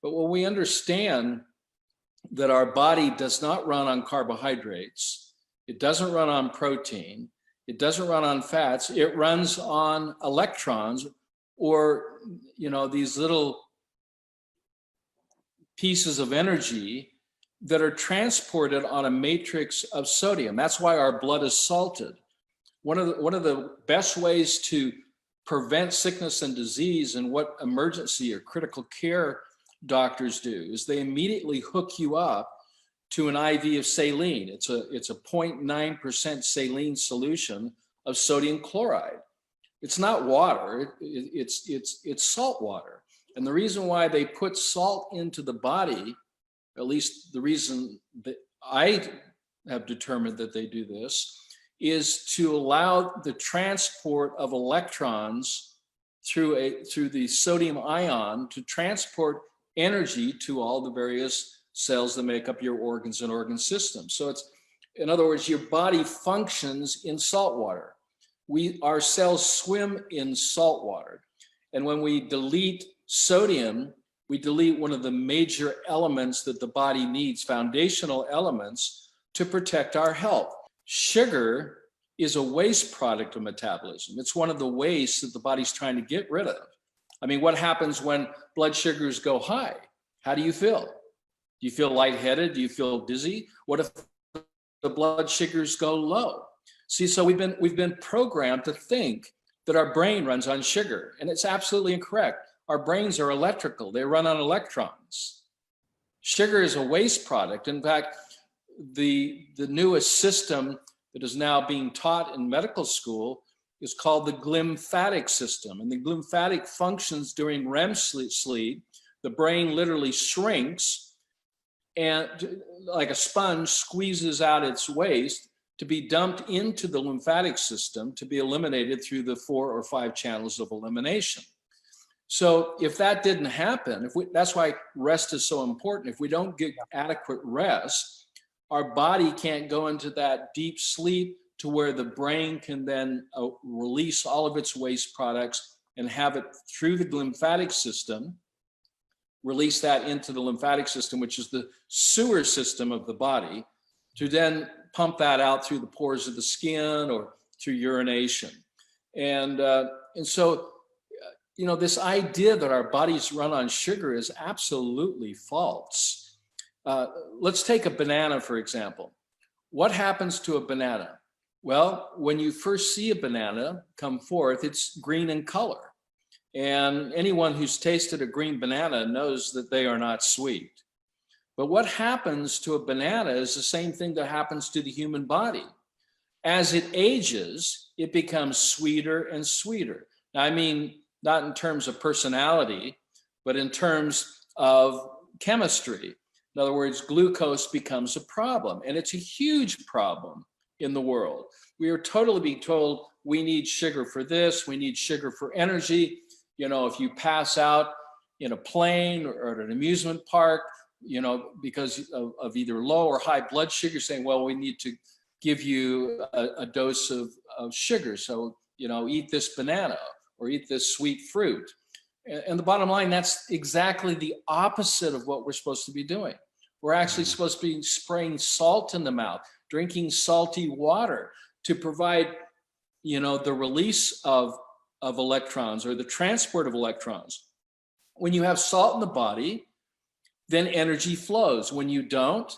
But when we understand that our body does not run on carbohydrates, it doesn't run on protein, it doesn't run on fats, it runs on electrons, or these little pieces of energy that are transported on a matrix of sodium. That's why our blood is salted. One of the best ways to prevent sickness and disease, and what emergency or critical care doctors do, is they immediately hook you up to an IV of saline. It's a 0.9% saline solution of sodium chloride. It's not water, it's salt water. And the reason why they put salt into the body, at least the reason that I have determined that they do this, is to allow the transport of electrons through the sodium ion to transport energy to all the various cells that make up your organs and organ systems. So it's, in other words, your body functions in salt water. Our cells swim in salt water. And when we delete sodium, we delete one of the major elements that the body needs, foundational elements to protect our health. Sugar is a waste product of metabolism. It's one of the wastes that the body's trying to get rid of. I mean, what happens when blood sugars go high? How do you feel? Do you feel lightheaded? Do you feel dizzy? What if the blood sugars go low? See, so we've been programmed to think that our brain runs on sugar, and it's absolutely incorrect. Our brains are electrical. They run on electrons. Sugar is a waste product. In fact, the newest system that is now being taught in medical school is called the glymphatic system. And the glymphatic functions during REM sleep. The brain literally shrinks and, like a sponge, squeezes out its waste to be dumped into the lymphatic system to be eliminated through the 4 or 5 channels of elimination. So if that didn't happen, that's why rest is so important. If we don't get adequate rest, our body can't go into that deep sleep to where the brain can then release all of its waste products and have it through the lymphatic system, release that into the lymphatic system, which is the sewer system of the body, to then pump that out through the pores of the skin or through urination. And so, this idea that our bodies run on sugar is absolutely false. Let's take a banana, for example. What happens to a banana? Well, when you first see a banana come forth, it's green in color. And anyone who's tasted a green banana knows that they are not sweet. But what happens to a banana is the same thing that happens to the human body. As it ages, it becomes sweeter and sweeter. Now, I mean, not in terms of personality, but in terms of chemistry. In other words, glucose becomes a problem, and it's a huge problem in the world. We are totally being told we need sugar for this, we need sugar for energy. If you pass out in a plane or at an amusement park, because of either low or high blood sugar, saying, well, we need to give you a dose of sugar. So, eat this banana or eat this sweet fruit. And the bottom line, that's exactly the opposite of what we're supposed to be doing. We're actually supposed to be spraying salt in the mouth, drinking salty water to provide, the release of electrons or the transport of electrons. When you have salt in the body, then energy flows. When you don't,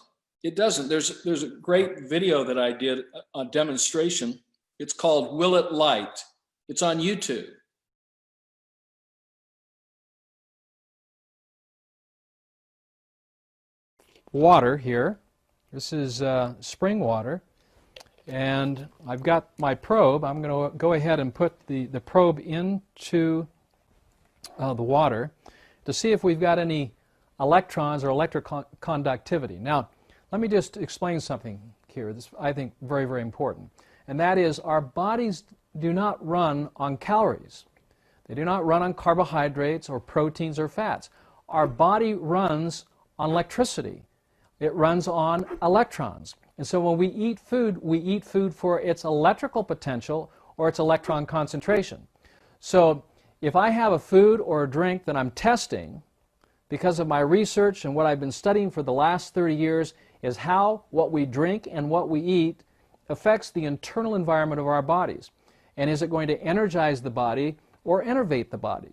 it doesn't. There's a great video that I did, a demonstration. It's called Will It Light? It's on YouTube. Water here. This is spring water. And I've got my probe. I'm going to go ahead and put the probe into the water to see if we've got any electrons or electric conductivity. Now, let me just explain something here. This, I think, very, very important. And that is, our bodies do not run on calories. They do not run on carbohydrates or proteins or fats. Our body runs on electricity. It runs on electrons. And so when we eat food for its electrical potential or its electron concentration. So if I have a food or a drink that I'm testing, because of my research and what I've been studying for the last 30 years, is how what we drink and what we eat affects the internal environment of our bodies. And is it going to energize the body or enervate the body?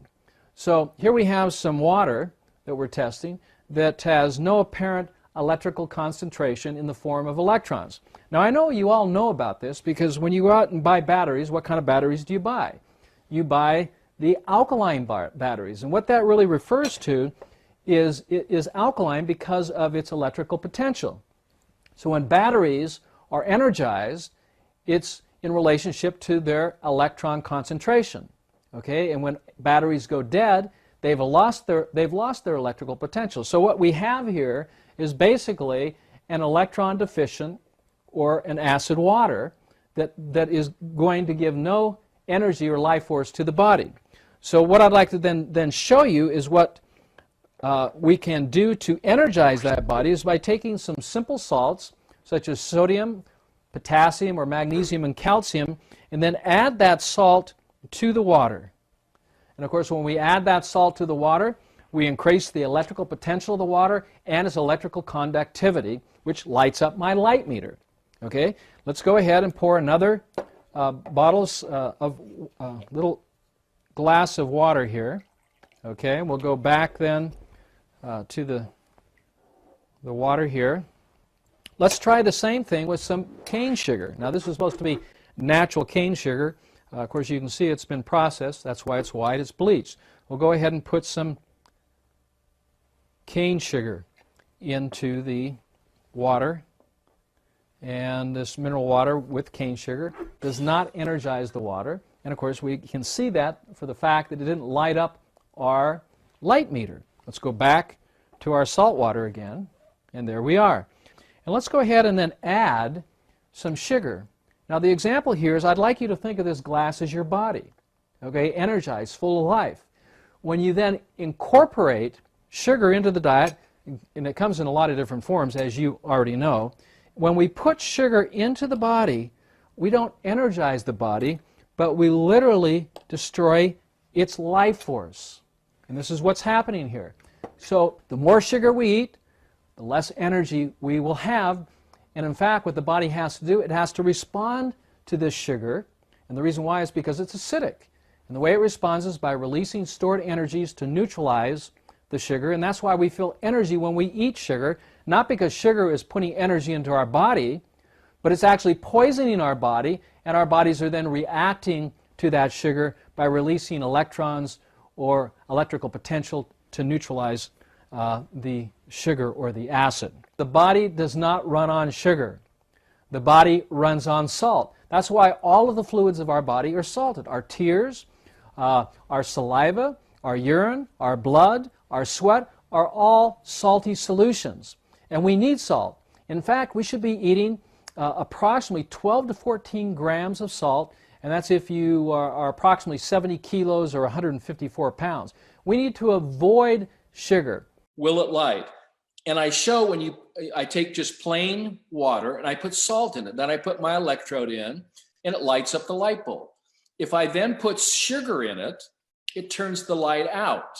So here we have some water that we're testing that has no apparent electrical concentration in the form of electrons. Now I know you all know about this because when you go out and buy batteries, what kind of batteries do you buy? You buy the alkaline batteries. And what that really refers to is alkaline because of its electrical potential. So when batteries are energized, it's in relationship to their electron concentration. Okay? And when batteries go dead, they've lost their electrical potential. So what we have here is basically an electron deficient or an acid water that is going to give no energy or life force to the body. So what I'd like to then show you is what we can do to energize that body is by taking some simple salts such as sodium, potassium, or magnesium and calcium, and then add that salt to the water. And of course, when we add that salt to the water, we increase the electrical potential of the water and its electrical conductivity, which lights up my light meter. Okay, let's go ahead and pour another little glass of water here. Okay, we'll go back then to the water here. Let's try the same thing with some cane sugar. Now this is supposed to be natural cane sugar. Of course you can see it's been processed. That's why it's white. It's bleached. We'll go ahead and put some cane sugar into the water. And this mineral water with cane sugar does not energize the water. And of course we can see that for the fact that it didn't light up our light meter. Let's go back to our salt water again. And there we are. And let's go ahead and then add some sugar. Now the example here is I'd like you to think of this glass as your body. Okay, energized, full of life. When you then incorporate sugar into the diet, and it comes in a lot of different forms as you already know, when we put sugar into the body, we don't energize the body, but we literally destroy its life force. And this is what's happening here. So the more sugar we eat, the less energy we will have. And in fact, what the body has to do, it has to respond to this sugar. And the reason why is because it's acidic. And the way it responds is by releasing stored energies to neutralize the sugar. And that's why we feel energy when we eat sugar, not because sugar is putting energy into our body, but it's actually poisoning our body, and our bodies are then reacting to that sugar by releasing electrons or electrical potential to neutralize the sugar or the acid. The body does not run on sugar. The body runs on salt. That's why all of the fluids of our body are salted. Our tears, our saliva, our urine, our blood, our sweat are all salty solutions. And we need salt. In fact, we should be eating approximately 12 to 14 grams of salt, and that's if you are approximately 70 kilos or 154 pounds. We need to avoid sugar. Will it light? And I show I take just plain water and I put salt in it. Then I put my electrode in and it lights up the light bulb. If I then put sugar in it, it turns the light out.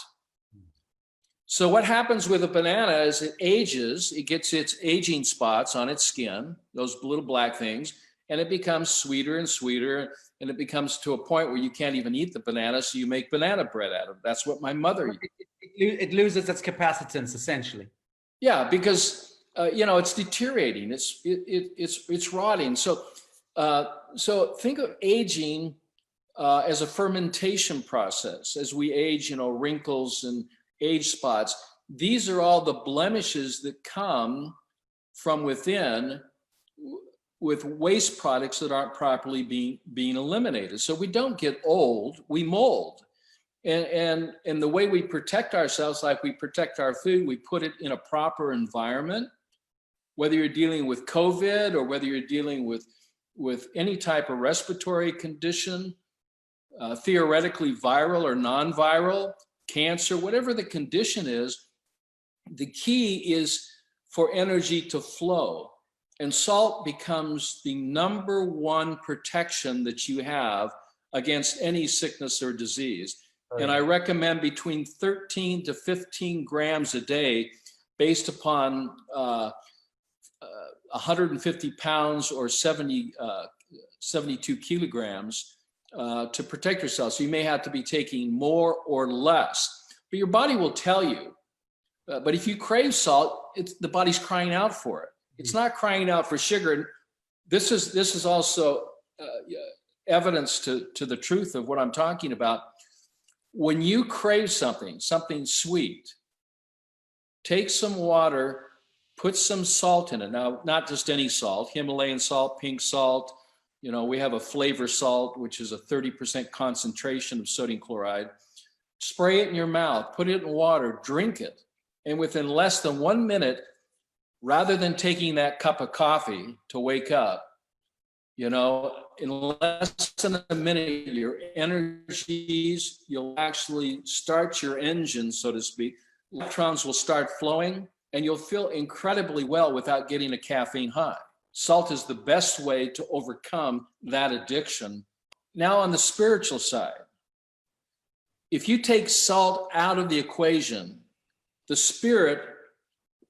So what happens with a banana is it ages, it gets its aging spots on its skin, those little black things, and it becomes sweeter and sweeter, and it becomes to a point where you can't even eat the banana, so you make banana bread out of it. That's what my mother used. It loses its capacitance, essentially. Yeah, because it's deteriorating, it's rotting. So think of aging as a fermentation process. As we age, wrinkles and age spots. These are all the blemishes that come from within with waste products that aren't properly being eliminated. So we don't get old, we mold. And the way we protect ourselves, like we protect our food, we put it in a proper environment. Whether you're dealing with COVID or whether you're dealing with any type of respiratory condition, theoretically viral or non-viral, cancer, whatever the condition is, the key is for energy to flow. And salt becomes the number one protection that you have against any sickness or disease. And I recommend between 13 to 15 grams a day based upon 150 pounds or 72 kilograms to protect yourself. So you may have to be taking more or less, but your body will tell you. But if you crave salt, the body's crying out for it. It's not crying out for sugar. And this is also evidence to the truth of what I'm talking about. When you crave something sweet, take some water, put some salt in it. Now, not just any salt, Himalayan salt, pink salt. You know, we have a flavor salt, which is a 30% concentration of sodium chloride. Spray it in your mouth, put it in water, drink it. And within less than 1 minute, rather than taking that cup of coffee to wake up, you know, in less than a minute, your energies, you'll actually start your engine, so to speak. Electrons will start flowing and you'll feel incredibly well without getting a caffeine high. Salt is the best way to overcome that addiction. Now, on the spiritual side, if you take salt out of the equation, the spirit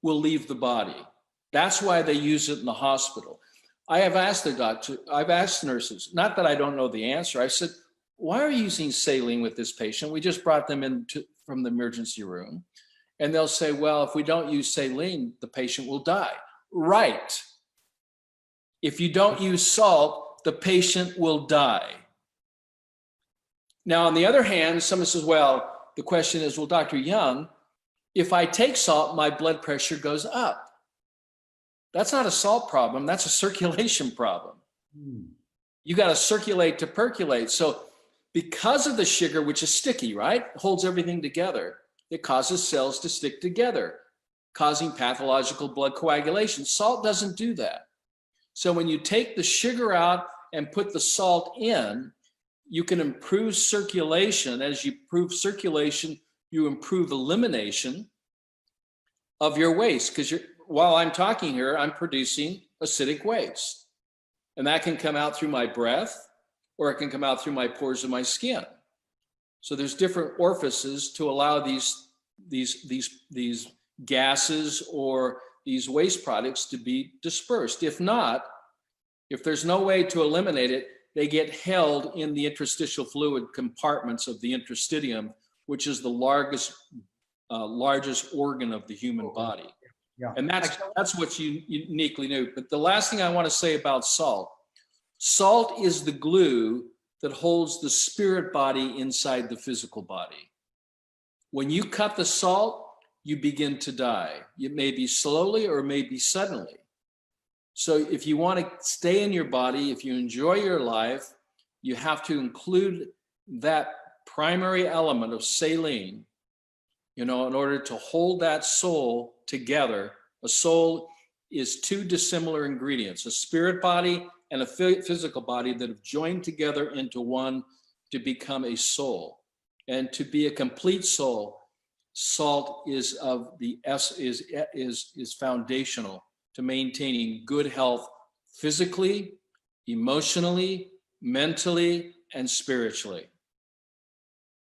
will leave the body. That's why they use it in the hospital. I have asked the doctor, I've asked nurses, not that I don't know the answer. I said, why are you using saline with this patient? We just brought them in from the emergency room. And they'll say, well, if we don't use saline, the patient will die. Right. If you don't use salt, the patient will die. Now, on the other hand, someone says, well, the question is, well, Dr. Young, if I take salt, my blood pressure goes up. That's not a salt problem. That's a circulation problem. You got to circulate to percolate. So because of the sugar, which is sticky, right? It holds everything together. It causes cells to stick together, causing pathological blood coagulation. Salt doesn't do that. So when you take the sugar out and put the salt in, you can improve circulation. As you improve circulation, you improve elimination of your waste, because while I'm talking here, I'm producing acidic waste. And that can come out through my breath, or it can come out through my pores of my skin. So there's different orifices to allow these gases or these waste products to be dispersed. If not, if there's no way to eliminate it, they get held in the interstitial fluid compartments of the interstitium, which is the largest organ of the human body. Yeah. And that's what's uniquely new. But the last thing I want to say about salt is the glue that holds the spirit body inside the physical body. When you cut the salt, you begin to die. It may be slowly or may be suddenly. So if you want to stay in your body, if you enjoy your life, you have to include that primary element of saline, you know, in order to hold that soul together. A soul is two dissimilar ingredients, a spirit body and a physical body that have joined together into one to become a soul. And to be a complete soul, salt is foundational to maintaining good health physically, emotionally, mentally, and spiritually.